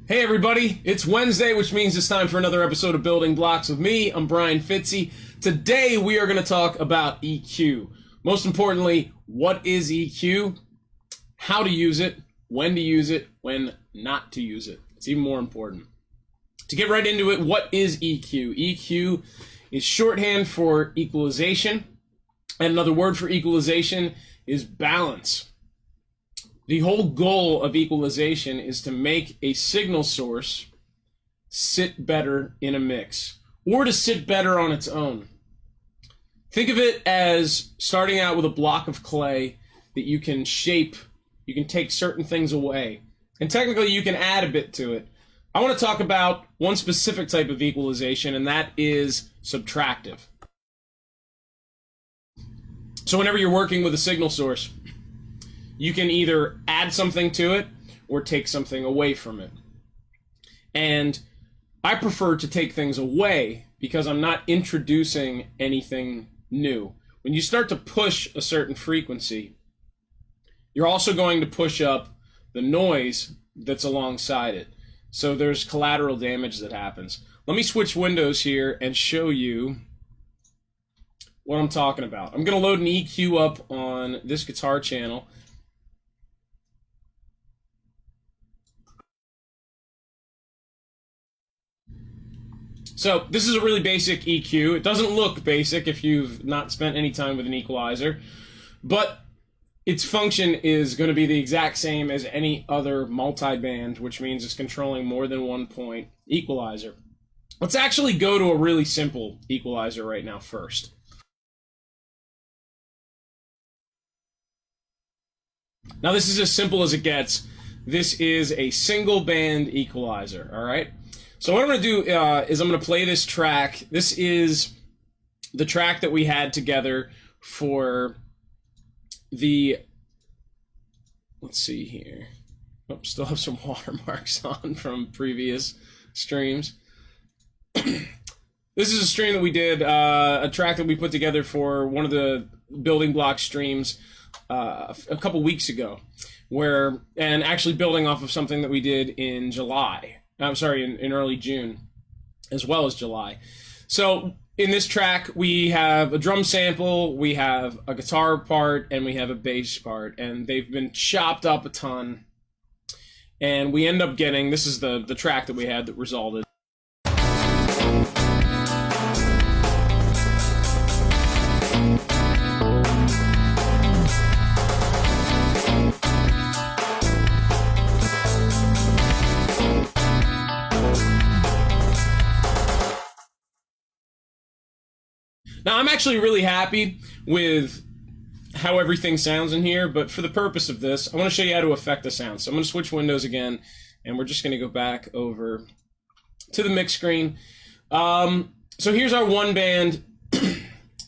Hey everybody, it's Wednesday, which means it's time for another episode of Building Blocks with me. I'm Brian Fitzy. Today we are going to talk about EQ. Most importantly, what is EQ, how to use it, when not to use it. It's even more important. To get right into it, what is EQ? EQ is shorthand for equalization, and another word for equalization is balance. The whole goal of equalization is to make a signal source sit better in a mix, or to sit better on its own. Think of it as starting out with a block of clay that you can shape. You can take certain things away, and technically you can add a bit to it. I want to talk about one specific type of equalization, and that is subtractive. So whenever you're working with a signal source, you can either add something to it or take something away from it. And I prefer to take things away because I'm not introducing anything new. When you start to push a certain frequency, you're also going to push up the noise that's alongside it. So there's collateral damage that happens. Let me switch windows here and show you what I'm talking about. I'm going to load an EQ up on this guitar channel. So this is a really basic EQ. It doesn't look basic if you've not spent any time with an equalizer, but its function is going to be the exact same as any other multi-band, which means it's controlling more than 1 point equalizer. Let's actually go to a really simple equalizer right now first. Now this is as simple as it gets. This is a single band equalizer, all right? So what I'm going to do is I'm going to play this track. This is the track that we had together for the, let's see here. Oh, still have some watermarks on from previous streams. This is a stream that we did, a track that we put together for one of the Building Block streams a couple weeks ago, and actually building off of something that we did in July. I'm sorry, in early June, as well as July. So in this track, we have a drum sample, we have a guitar part, and we have a bass part, and they've been chopped up a ton. And we end up getting, this is the track that we had that resulted. Now, I'm actually really happy with how everything sounds in here, but for the purpose of this, I want to show you how to affect the sound. So I'm going to switch windows again, and we're just going to go back over to the mix screen. So here's our one-band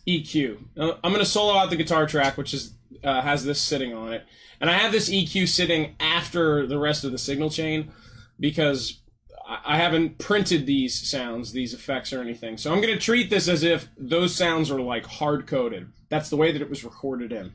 EQ. Now, I'm going to solo out the guitar track, which has this sitting on it. And I have this EQ sitting after the rest of the signal chain because I haven't printed these sounds, these effects or anything. So I'm going to treat this as if those sounds are like hard-coded. That's the way that it was recorded in.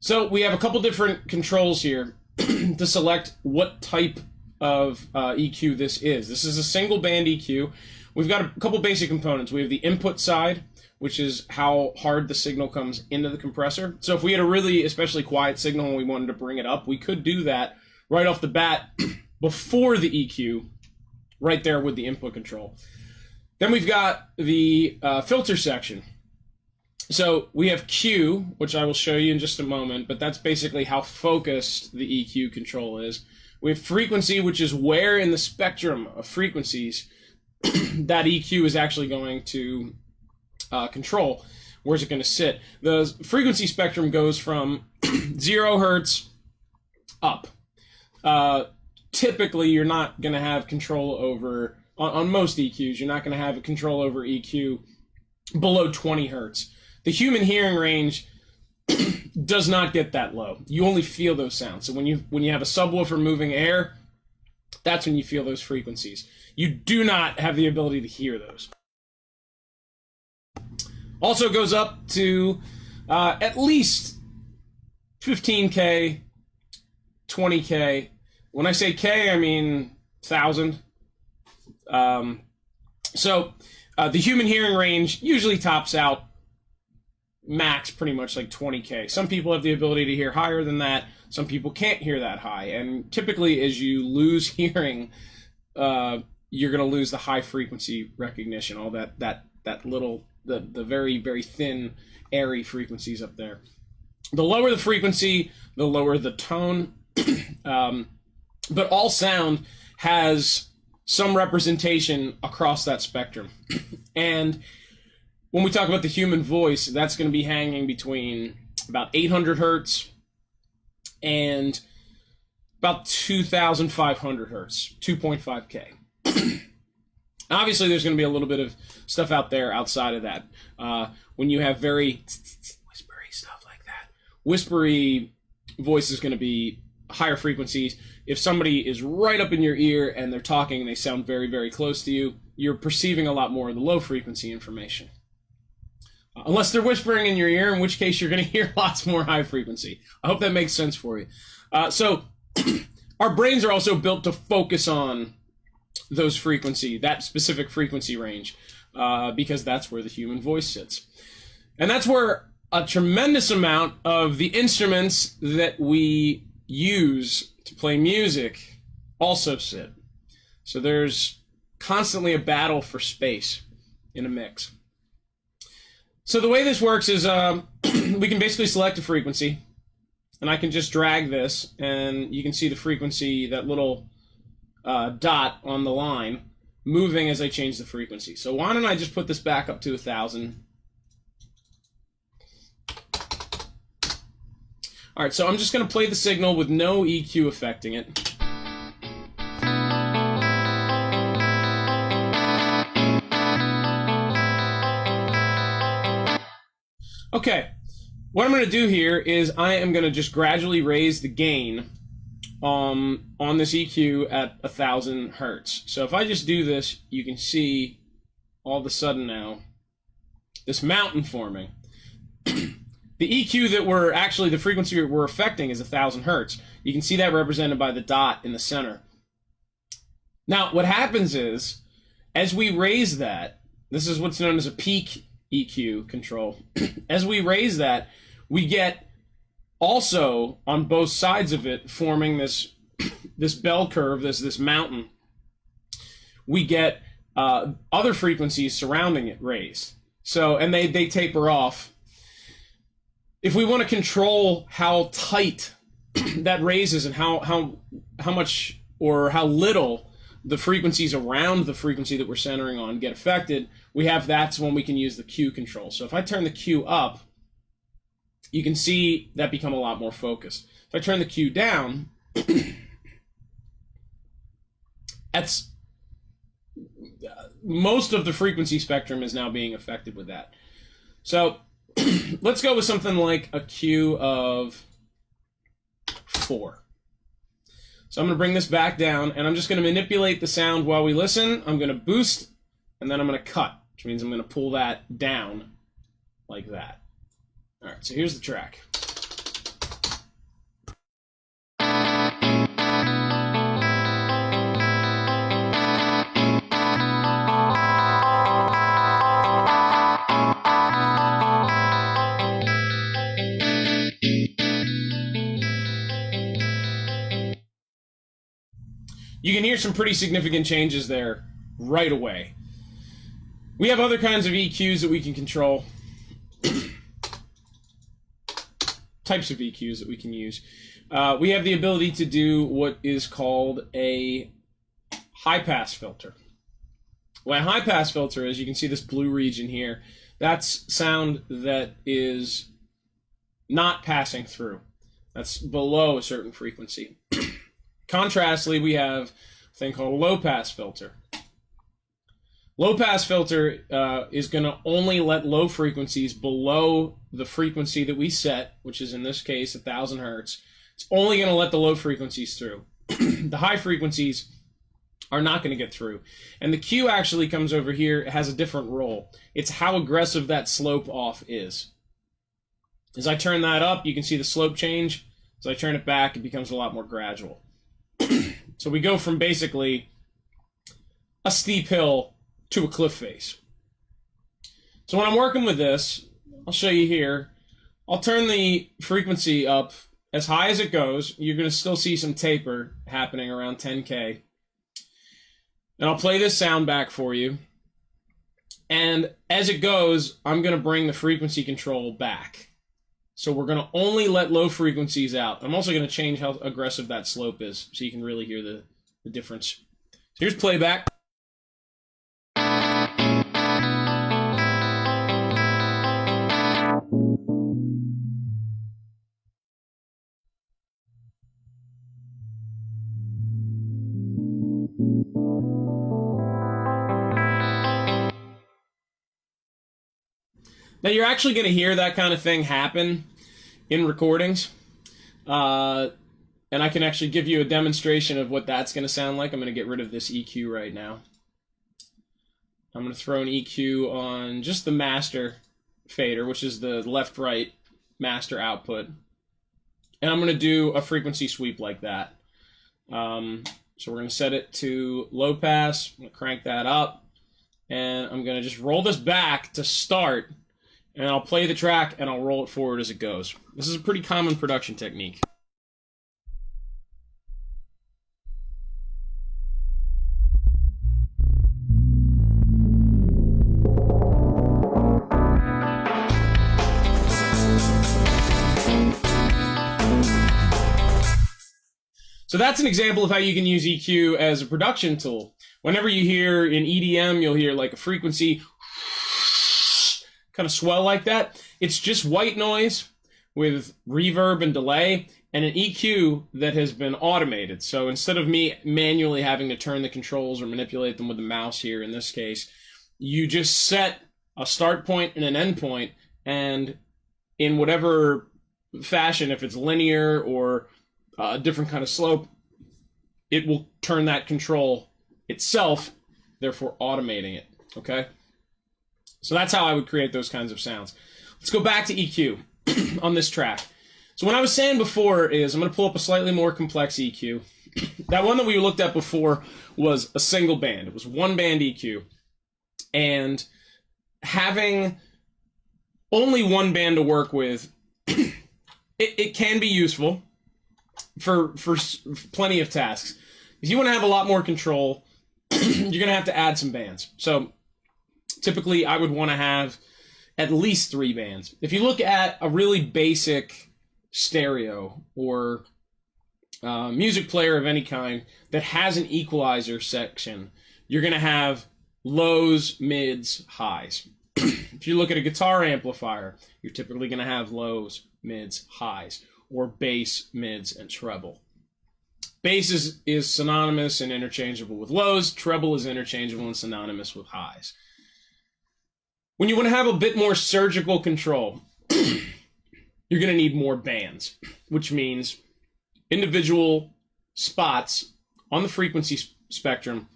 So we have a couple different controls here to select what type of EQ this is. This is a single band EQ. We've got a couple basic components. We have the input side, which is how hard the signal comes into the compressor. So if we had a really especially quiet signal and we wanted to bring it up, we could do that right off the bat before the EQ, right there with the input control. Then we've got the filter section. So we have Q, which I will show you in just a moment, but that's basically how focused the EQ control is. We have frequency, which is where in the spectrum of frequencies that EQ is actually going to control. Where's it going to sit? The frequency spectrum goes from 0 hertz up. Typically, you're not going to have control over, on most EQs, you're not going to have a control over EQ below 20 hertz. The human hearing range does not get that low. You only feel those sounds. So when you have a subwoofer moving air, that's when you feel those frequencies. You do not have the ability to hear those. Also goes up to at least 15K, 20K. When I say K, I mean 1,000. So the human hearing range usually tops out max pretty much like 20K. Some people have the ability to hear higher than that. Some people can't hear that high. And typically as you lose hearing, you're going to lose the high frequency recognition, all that little, the very, very thin, airy frequencies up there. The lower the frequency, the lower the tone. But all sound has some representation across that spectrum. And when we talk about the human voice, that's going to be hanging between about 800 hertz and about 2,500 hertz, 2.5K. Obviously, there's going to be a little bit of stuff out there outside of that. When you have very whispery stuff like that, whispery voice is going to be higher frequencies. If somebody is right up in your ear and they're talking and they sound very, very close to you, you're perceiving a lot more of the low frequency information. Unless they're whispering in your ear, in which case you're going to hear lots more high frequency. I hope that makes sense for you. So our brains are also built to focus on those frequency, that specific frequency range, because that's where the human voice sits. And that's where a tremendous amount of the instruments that we use to play music also sit. So there's constantly a battle for space in a mix. So the way this works is we can basically select a frequency, and I can just drag this, and you can see the frequency, that little dot on the line, moving as I change the frequency. So why don't I just put this back up to 1,000. All right, so I'm just going to play the signal with no EQ affecting it. Okay, what I'm going to do here is I am going to just gradually raise the gain on this EQ at 1,000 hertz. So if I just do this, you can see all of a sudden now this mountain forming. The EQ that we're actually, the frequency we're affecting is 1,000 hertz. You can see that represented by the dot in the center. Now, what happens is, as we raise that, this is what's known as a peak EQ control. As we raise that, we get also on both sides of it forming this bell curve, this mountain. We get other frequencies surrounding it raised. So, and they taper off. If we want to control how tight that raises and how much or how little the frequencies around the frequency that we're centering on get affected, that's when we can use the Q control. So if I turn the Q up, you can see that become a lot more focused. If I turn the Q down, that's most of the frequency spectrum is now being affected with that. So let's go with something like a Q of 4. So I'm going to bring this back down, and I'm just going to manipulate the sound while we listen. I'm going to boost, and then I'm going to cut, which means I'm going to pull that down like that. All right, so here's the track. You can hear some pretty significant changes there right away. We have other kinds of EQs that we can control. Types of EQs that we can use. We have the ability to do what is called a high-pass filter. What a high-pass filter is, you can see this blue region here. That's sound that is not passing through. That's below a certain frequency. Contrastly, we have a thing called a low-pass filter. Low-pass filter is going to only let low frequencies below the frequency that we set, which is in this case 1,000 hertz. It's only going to let the low frequencies through. The high frequencies are not going to get through. And the Q actually comes over here. It has a different role. It's how aggressive that slope off is. As I turn that up, you can see the slope change. As I turn it back, it becomes a lot more gradual. So we go from basically a steep hill to a cliff face. So when I'm working with this, I'll show you here. I'll turn the frequency up as high as it goes. You're going to still see some taper happening around 10K. And I'll play this sound back for you. And as it goes, I'm going to bring the frequency control back. So we're going to only let low frequencies out. I'm also going to change how aggressive that slope is so you can really hear the difference. So here's playback. Now you're actually going to hear that kind of thing happen in recordings. And I can actually give you a demonstration of what that's going to sound like. I'm going to get rid of this EQ right now. I'm going to throw an EQ on just the master fader, which is the left-right master output. And I'm going to do a frequency sweep like that. So we're going to set it to low pass. I'm going to crank that up. And I'm going to just roll this back to start. And I'll play the track and I'll roll it forward as it goes. This is a pretty common production technique. So that's an example of how you can use EQ as a production tool. Whenever you hear in EDM, you'll hear like a frequency kind of swell like that. It's just white noise with reverb and delay and an EQ that has been automated. So instead of me manually having to turn the controls or manipulate them with the mouse here in this case, you just set a start point and an end point, and in whatever fashion, if it's linear or a different kind of slope, it will turn that control itself, therefore automating it, okay? So that's how I would create those kinds of sounds. Let's go back to EQ on this track. So what I was saying before is I'm going to pull up a slightly more complex EQ. That one that we looked at before was a single band. It was one band EQ. And having only one band to work with, it can be useful for plenty of tasks. If you want to have a lot more control, you're going to have to add some bands. So typically, I would want to have at least 3 bands. If you look at a really basic stereo or music player of any kind that has an equalizer section, you're going to have lows, mids, highs. If you look at a guitar amplifier, you're typically going to have lows, mids, highs, or bass, mids, and treble. Bass is synonymous and interchangeable with lows. Treble is interchangeable and synonymous with highs. When you want to have a bit more surgical control, you're going to need more bands, which means individual spots on the frequency spectrum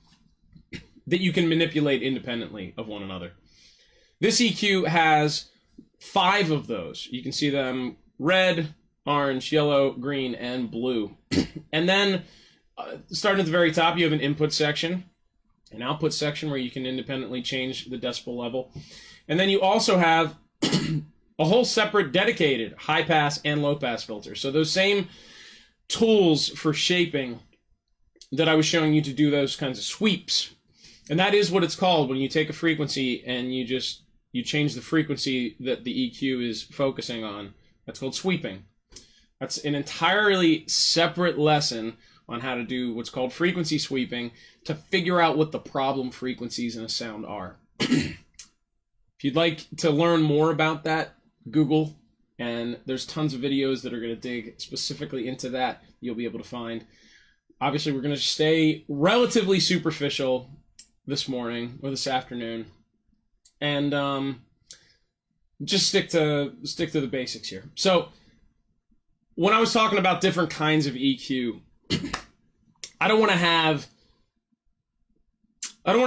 that you can manipulate independently of one another. This EQ has 5 of those. You can see them red, orange, yellow, green, and blue. And then, starting at the very top, you have an input section, an output section where you can independently change the decibel level. And then you also have a whole separate dedicated high pass and low pass filter. So those same tools for shaping that I was showing you to do those kinds of sweeps. And that is what it's called when you take a frequency and you change the frequency that the EQ is focusing on. That's called sweeping. That's an entirely separate lesson on how to do what's called frequency sweeping to figure out what the problem frequencies in a sound are. If you'd like to learn more about that, Google, and there's tons of videos that are going to dig specifically into that you'll be able to find. Obviously, we're going to stay relatively superficial this morning or this afternoon, and just stick to the basics here. So when I was talking about different kinds of EQ, I don't want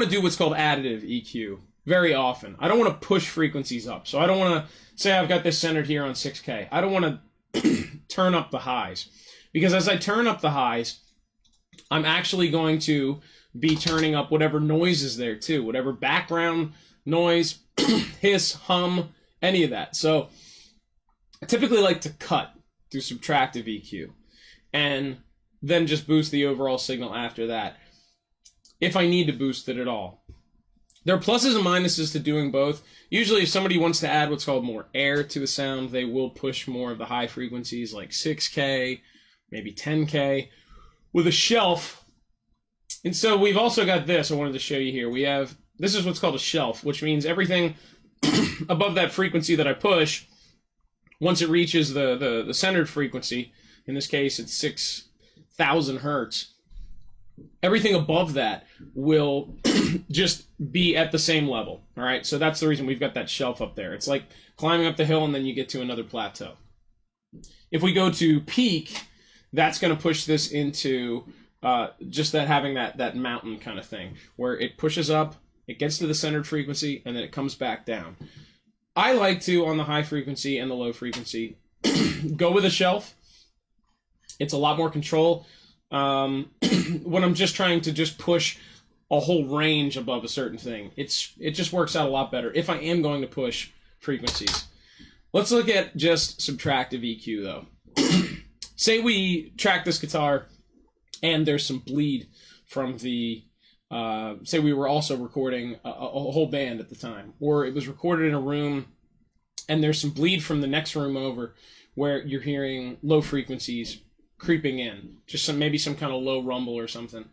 to do what's called additive EQ very often. I don't want to push frequencies up. So I don't want to say I've got this centered here on 6K. I don't want to turn up the highs, because as I turn up the highs, I'm actually going to be turning up whatever noise is there too, whatever background noise, hiss, hum, any of that. So I typically like to cut through subtractive EQ and then just boost the overall signal after that, if I need to boost it at all. There are pluses and minuses to doing both. Usually if somebody wants to add what's called more air to a sound, they will push more of the high frequencies like 6K, maybe 10K, with a shelf. And so we've also got this I wanted to show you here. We have, this is what's called a shelf, which means everything above that frequency that I push, once it reaches the centered frequency, in this case it's 6,000 hertz, everything above that will just be at the same level. All right, so that's the reason we've got that shelf up there. It's like climbing up the hill and then you get to another plateau. If we go to peak, that's going to push this into just that, having that mountain kind of thing, where it pushes up, it gets to the centered frequency, and then it comes back down. I like to, on the high frequency and the low frequency, go with a shelf. It's a lot more control. When I'm just trying to just push a whole range above a certain thing, it just works out a lot better if I am going to push frequencies. Let's look at just subtractive EQ though. Say we track this guitar and there's some bleed from the say we were also recording a whole band at the time, or it was recorded in a room and there's some bleed from the next room over where you're hearing low frequencies creeping in, just maybe some kind of low rumble or something.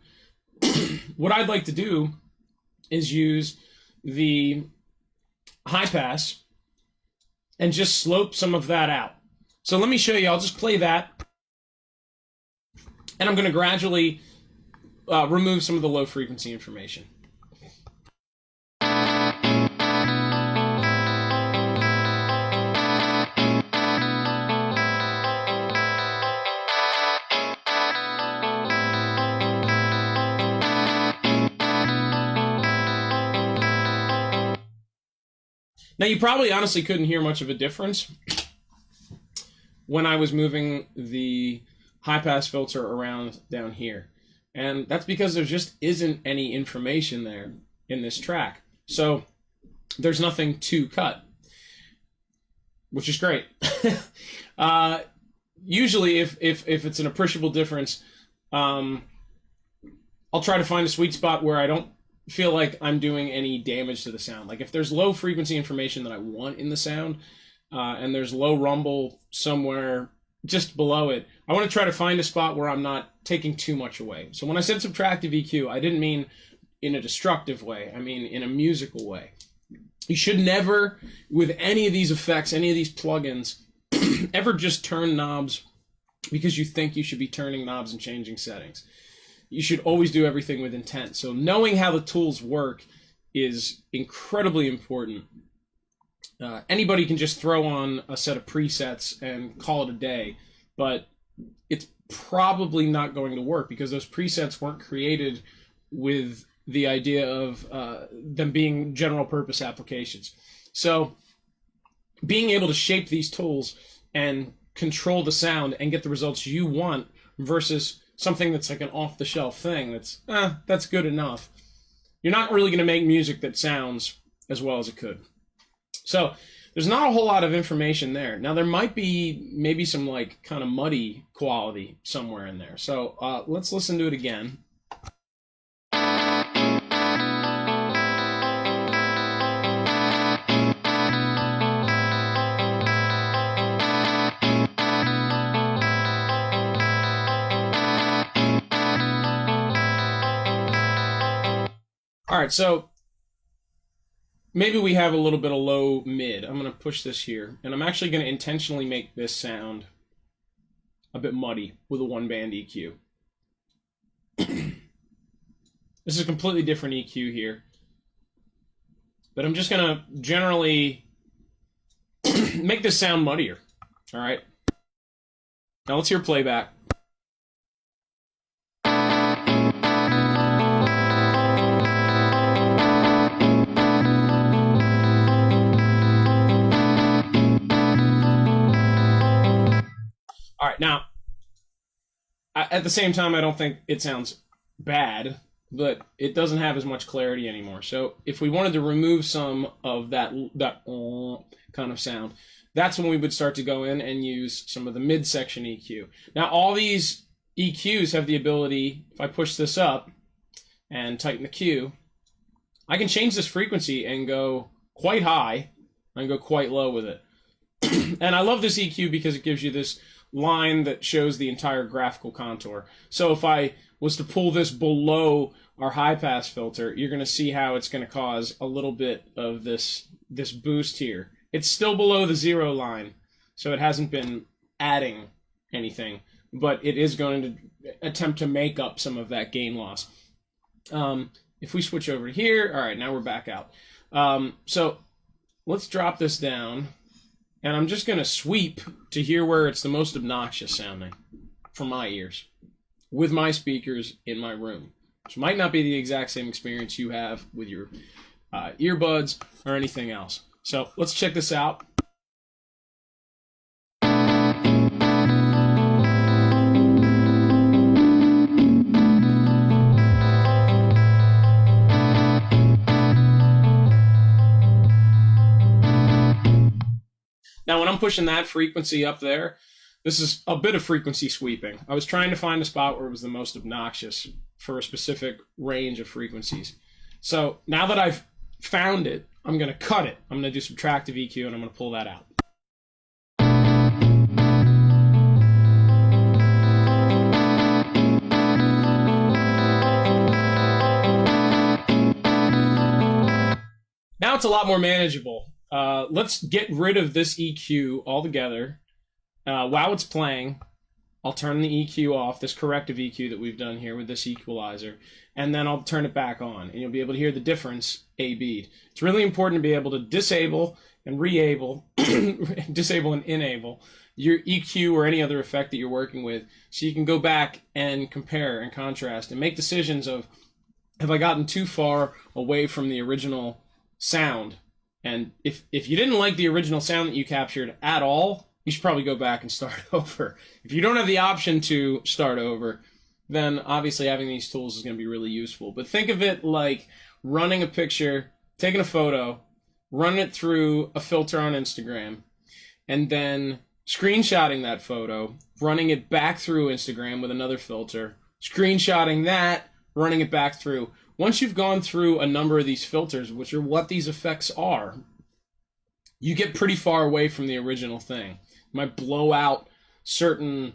What I'd like to do is use the high pass and just slope some of that out. So let me show you. I'll just play that, and I'm going to gradually remove some of the low frequency information. Now, you probably honestly couldn't hear much of a difference when I was moving the high-pass filter around down here. And that's because there just isn't any information there in this track. So there's nothing to cut, which is great. Usually, if it's an appreciable difference, I'll try to find a sweet spot where I don't feel like I'm doing any damage to the sound. Like if there's low frequency information that I want in the sound, and there's low rumble somewhere just below it, I want to try to find a spot where I'm not taking too much away. So when I said subtractive EQ, I didn't mean in a destructive way. I mean in a musical way. You should never, with any of these effects, any of these plugins, ever just turn knobs because you think you should be turning knobs and changing settings. You should always do everything with intent. So knowing how the tools work is incredibly important. Anybody can just throw on a set of presets and call it a day, but it's probably not going to work because those presets weren't created with the idea of them being general purpose applications. So being able to shape these tools and control the sound and get the results you want versus something that's like an off-the-shelf thing that's good enough, you're not really going to make music that sounds as well as it could. So there's not a whole lot of information there. Now there might be maybe some like kind of muddy quality somewhere in there. So let's listen to it again. All right, so maybe we have a little bit of low mid. I'm going to push this here, and I'm actually going to intentionally make this sound a bit muddy with a one-band EQ. This is a completely different EQ here, but I'm just going to generally make this sound muddier. All right, now let's hear playback. All right, now, At the same time, I don't think it sounds bad, but it doesn't have as much clarity anymore. So if we wanted to remove some of that kind of sound, that's when we would start to go in and use some of the midsection EQ. Now, all these EQs have the ability, if I push this up and tighten the Q, I can change this frequency and go quite high and go quite low with it. And I love this EQ because it gives you this line that shows the entire graphical contour. So if I was to pull this below our high pass filter, you're going to see how it's going to cause a little bit of this boost here. It's still below the 0 line, so it hasn't been adding anything, but it is going to attempt to make up some of that gain loss. If we switch over here, all right, now we're back out. So let's drop this down, and I'm just going to sweep to hear where it's the most obnoxious sounding for my ears with my speakers in my room, which might not be the exact same experience you have with your earbuds or anything else. So let's check this out. Now, when I'm pushing that frequency up there, this is a bit of frequency sweeping. I was trying to find a spot where it was the most obnoxious for a specific range of frequencies. So now that I've found it, I'm going to cut it. I'm going to do subtractive EQ, and I'm going to pull that out. Now it's a lot more manageable. Let's get rid of this EQ altogether. While it's playing, I'll turn the EQ off, this corrective EQ that we've done here with this equalizer, and then I'll turn it back on, and you'll be able to hear the difference A-B'd. It's really important to be able to disable and re-able, disable and enable your EQ or any other effect that you're working with, so you can go back and compare and contrast and make decisions of, have I gotten too far away from the original sound? And if you didn't like the original sound that you captured at all, you should probably go back and start over. If you don't have the option to start over, then obviously having these tools is going to be really useful. But think of it like running a picture, taking a photo, running it through a filter on Instagram, and then screenshotting that photo, running it back through Instagram with another filter, screenshotting that, running it back through. Once you've gone through a number of these filters, which are what these effects are, you get pretty far away from the original thing. You might blow out certain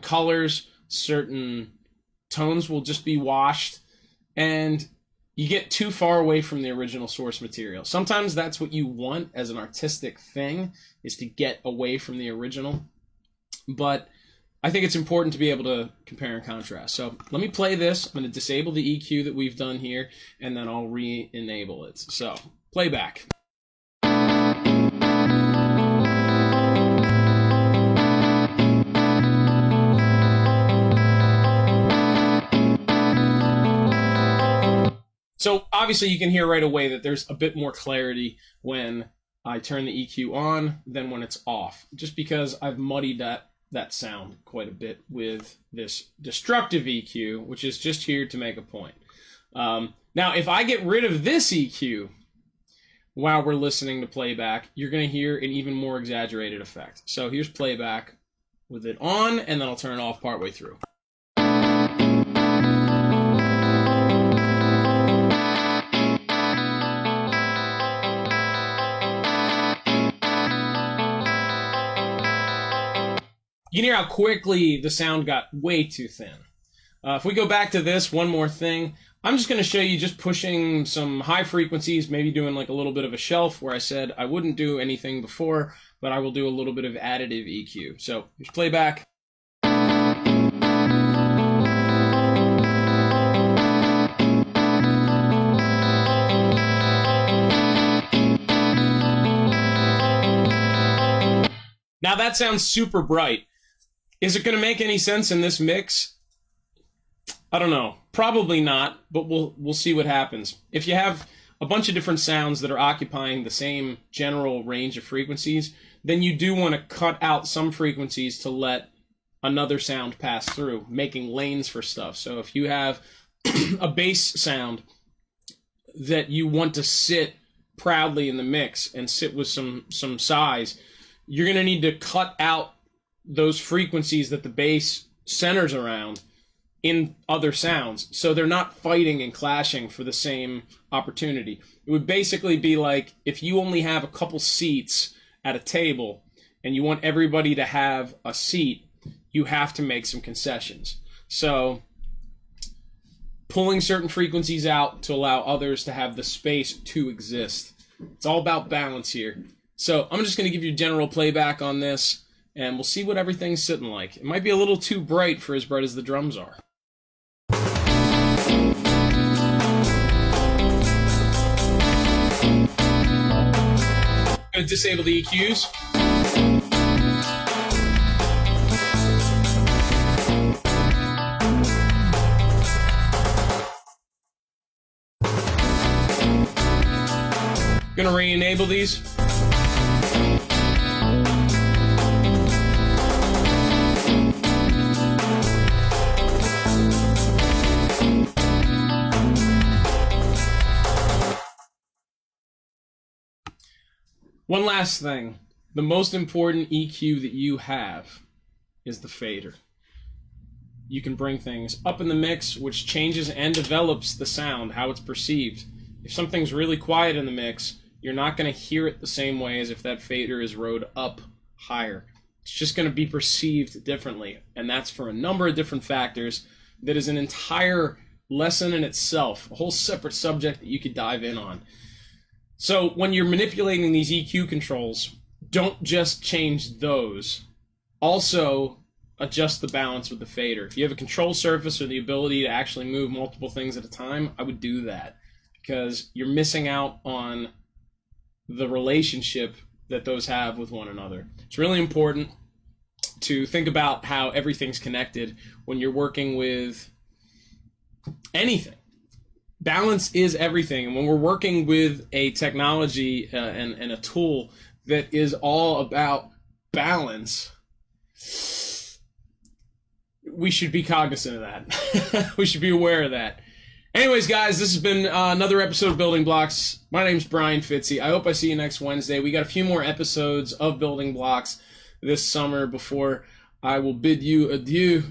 colors, certain tones will just be washed, and you get too far away from the original source material. Sometimes that's what you want as an artistic thing, is to get away from the original. But I think it's important to be able to compare and contrast. So let me play this. I'm going to disable the EQ that we've done here, and then I'll re-enable it. So playback. So obviously you can hear right away that there's a bit more clarity when I turn the EQ on than when it's off, just because I've muddied that sound quite a bit with this destructive EQ, which is just here to make a point. Now, if I get rid of this EQ while we're listening to playback, you're going to hear an even more exaggerated effect. So here's playback with it on, and then I'll turn it off partway through. You can hear how quickly the sound got way too thin. If we go back to this, one more thing, I'm just going to show you just pushing some high frequencies, maybe doing like a little bit of a shelf where I said I wouldn't do anything before, but I will do a little bit of additive EQ. So here's playback. Now that sounds super bright. Is it going to make any sense in this mix? I don't know. Probably not, but we'll see what happens. If you have a bunch of different sounds that are occupying the same general range of frequencies, then you do want to cut out some frequencies to let another sound pass through, making lanes for stuff. So if you have a bass sound that you want to sit proudly in the mix and sit with some size, you're going to need to cut out those frequencies that the bass centers around in other sounds, so they're not fighting and clashing for the same opportunity. It would basically be like if you only have a couple seats at a table and you want everybody to have a seat, you have to make some concessions. So pulling certain frequencies out to allow others to have the space to exist. It's all about balance here. So I'm just going to give you general playback on this, and we'll see what everything's sitting like. It might be a little too bright for as bright as the drums are. I'm going to disable the EQs. Gonna re-enable these. One last thing. The most important EQ that you have is the fader. You can bring things up in the mix, which changes and develops the sound, how it's perceived. If something's really quiet in the mix, you're not going to hear it the same way as if that fader is rode up higher. It's just going to be perceived differently, and that's for a number of different factors. That is an entire lesson in itself, a whole separate subject that you could dive in on. So when you're manipulating these EQ controls, don't just change those. Also adjust the balance with the fader. If you have a control surface or the ability to actually move multiple things at a time, I would do that, because you're missing out on the relationship that those have with one another. It's really important to think about how everything's connected when you're working with anything. Balance is everything, and when we're working with a technology and a tool that is all about balance, we should be cognizant of that. We should be aware of that. Anyways, guys, this has been another episode of Building Blocks. My name's Brian Fitzy. I hope I see you next Wednesday. We got a few more episodes of Building Blocks this summer before I will bid you adieu.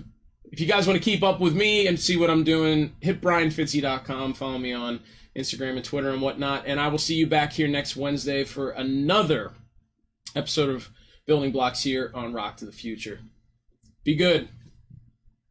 If you guys want to keep up with me and see what I'm doing, hit brianfitzy.com. Follow me on Instagram and Twitter and whatnot. And I will see you back here next Wednesday for another episode of Building Blocks here on Rock to the Future. Be good.